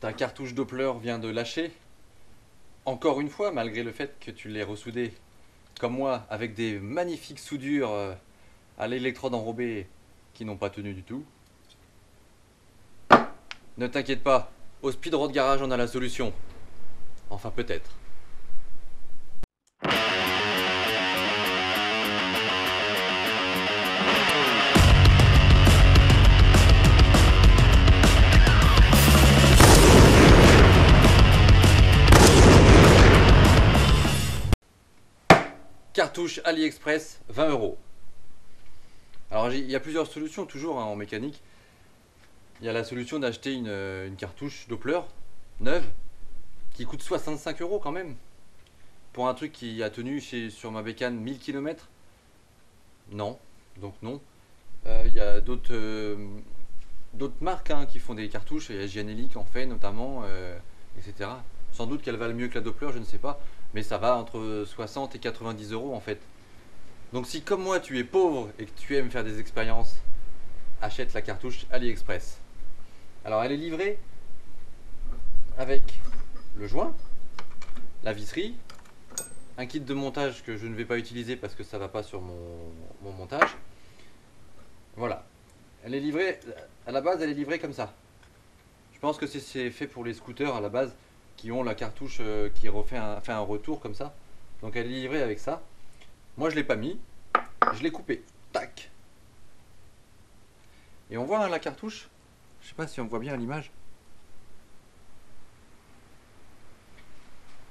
Ta cartouche Doppler vient de lâcher. Encore une fois, malgré le fait que tu l'aies ressoudée, comme moi, avec des magnifiques soudures à l'électrode enrobée qui n'ont pas tenu du tout. Ne t'inquiète pas, au Speedroad Garage on a la solution. Enfin peut-être. Cartouche AliExpress, 20 €. Alors il y a plusieurs solutions toujours en mécanique. Il y a la solution d'acheter une cartouche Doppler neuve qui coûte 65 € quand même. Pour un truc qui a tenu sur ma bécane 1000 km. Non, donc non. Il y a d'autres marques qui font des cartouches, et Gianelli en fait notamment, etc. Sans doute qu'elle valent mieux que la Doppler, je ne sais pas. Mais ça va entre 60 et 90 € en fait. Donc si comme moi tu es pauvre et que tu aimes faire des expériences, achète la cartouche AliExpress. Alors elle est livrée avec le joint, la visserie, un kit de montage que je ne vais pas utiliser parce que ça va pas sur mon montage. Voilà. Elle est livrée, à la base elle est livrée comme ça. Je pense que c'est fait pour les scooters à la base qui ont la cartouche qui fait un retour comme ça. Donc elle est livrée avec ça. Moi je l'ai pas mis, je l'ai coupé. Tac. Et on voit la cartouche. Je sais pas si on voit bien à l'image.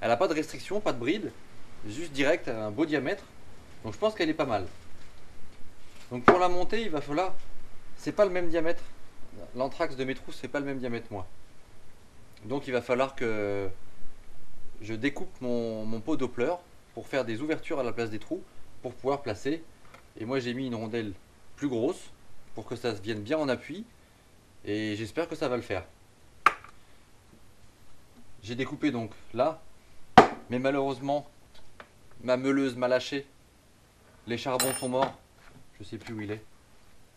Elle n'a pas de restriction, pas de bride, juste direct, un beau diamètre. Donc je pense qu'elle est pas mal. Donc pour la monter, il va falloir. C'est pas le même diamètre. L'anthrax de mes trous, c'est pas le même diamètre moi. Donc il va falloir que je découpe mon pot Doppler pour faire des ouvertures à la place des trous pour pouvoir placer. Et moi j'ai mis une rondelle plus grosse pour que ça se vienne bien en appui. Et j'espère que ça va le faire. J'ai découpé donc là. Mais malheureusement, ma meuleuse m'a lâché. Les charbons sont morts. Je sais plus où il est.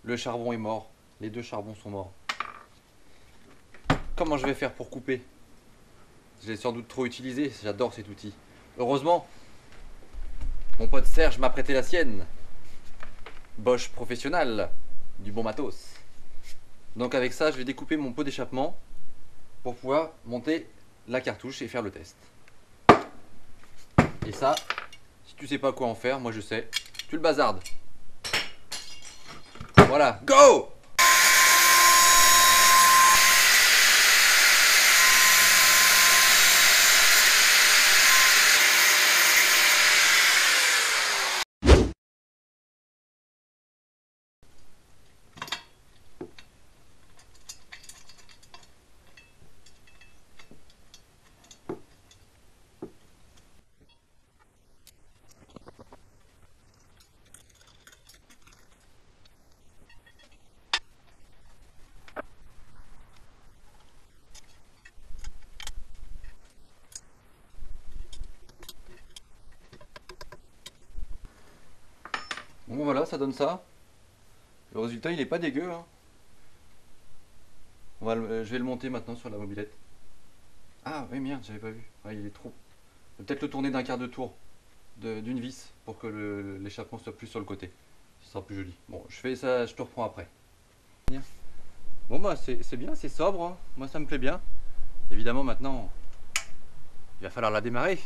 Le charbon est mort. Les deux charbons sont morts. Comment je vais faire pour couper? Je l'ai sans doute trop utilisé. J'adore cet outil. Heureusement, mon pote Serge m'a prêté la sienne. Bosch professionnel. Du bon matos. Donc avec ça, je vais découper mon pot d'échappement pour pouvoir monter la cartouche et faire le test. Et ça, si tu sais pas quoi en faire, moi je sais, tu le bazardes. Voilà, go! Bon voilà, ça donne ça. Le résultat il est pas dégueu. Je vais le monter maintenant sur la mobilette. Ah oui merde, j'avais pas vu. Ouais, il est trop. Je vais peut-être le tourner d'un quart de tour d'une vis pour que l'échappement soit plus sur le côté. Ce sera plus joli. Bon, je fais ça, je te reprends après. Bon bah c'est bien, c'est sobre. Moi ça me plaît bien. Évidemment maintenant, il va falloir la démarrer.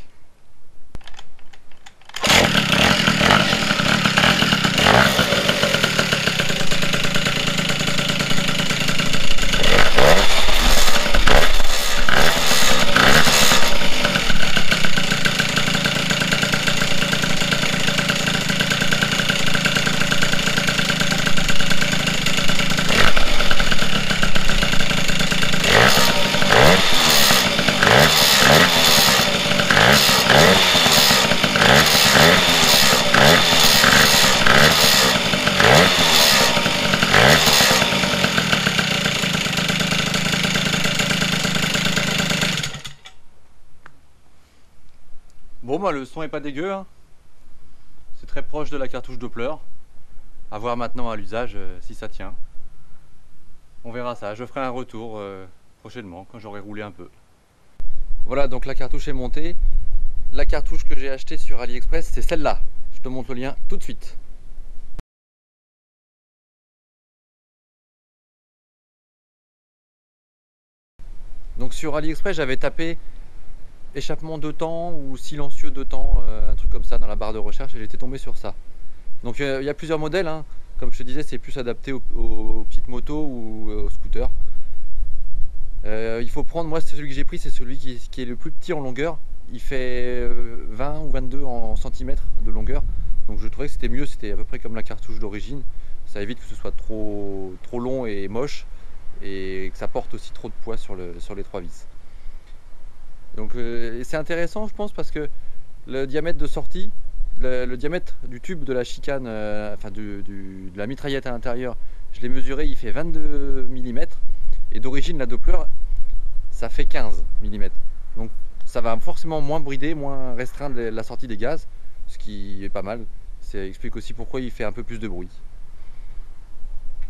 Bon bah le son est pas dégueu. C'est très proche de la cartouche Doppler. À voir maintenant à l'usage si ça tient. On verra ça. Je ferai un retour prochainement quand j'aurai roulé un peu. Voilà, donc la cartouche est montée. La cartouche que j'ai achetée sur AliExpress, c'est celle-là. Je te montre le lien tout de suite. Donc sur AliExpress, j'avais tapé échappement de temps ou silencieux de temps, un truc comme ça dans la barre de recherche, et j'étais tombé sur ça. Donc il y a plusieurs modèles, hein. Comme je te disais, c'est plus adapté aux petites motos ou aux scooters. Il faut prendre, moi celui que j'ai pris, c'est celui qui est le plus petit en longueur. Il fait 20 ou 22 en centimètres de longueur. Donc je trouvais que c'était mieux, c'était à peu près comme la cartouche d'origine. Ça évite que ce soit trop long et moche, et que ça porte aussi trop de poids sur les trois vis. Donc c'est intéressant, je pense, parce que le diamètre de sortie, le diamètre du tube de la chicane, enfin de la mitraillette à l'intérieur, je l'ai mesuré, il fait 22 mm, et d'origine la Doppler, ça fait 15 mm. Donc ça va forcément moins brider, moins restreindre la sortie des gaz, ce qui est pas mal. Ça explique aussi pourquoi il fait un peu plus de bruit.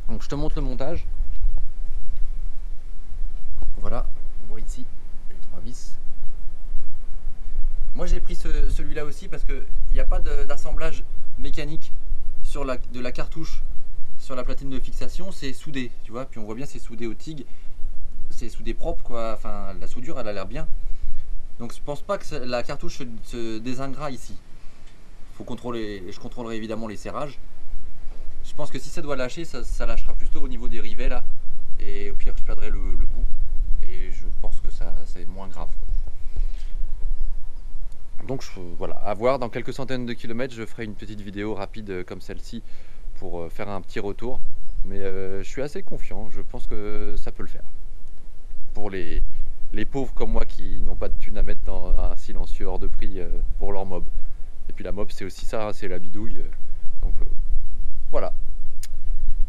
Donc je te montre le montage. Voilà, on voit ici les trois vis. Moi j'ai pris celui-là aussi parce qu'il n'y a pas d'assemblage mécanique de la cartouche sur la platine de fixation, c'est soudé, tu vois, puis on voit bien c'est soudé au TIG, c'est soudé propre quoi, enfin la soudure elle a l'air bien. Donc je pense pas que la cartouche se désinguera ici. Faut contrôler, je contrôlerai évidemment les serrages. Je pense que si ça doit lâcher, ça lâchera plutôt au niveau des rivets là, et au pire je perdrai le bout, et je pense que c'est moins grave. Donc voilà, à voir, dans quelques centaines de kilomètres, je ferai une petite vidéo rapide comme celle-ci pour faire un petit retour. Mais je suis assez confiant, je pense que ça peut le faire. Pour les pauvres comme moi qui n'ont pas de thune à mettre dans un silencieux hors de prix pour leur mob. Et puis la mob c'est aussi ça, c'est la bidouille. Donc voilà.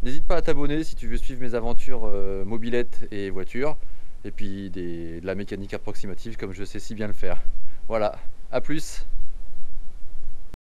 N'hésite pas à t'abonner si tu veux suivre mes aventures mobilettes et voitures. Et puis de la mécanique approximative comme je sais si bien le faire. Voilà, à plus.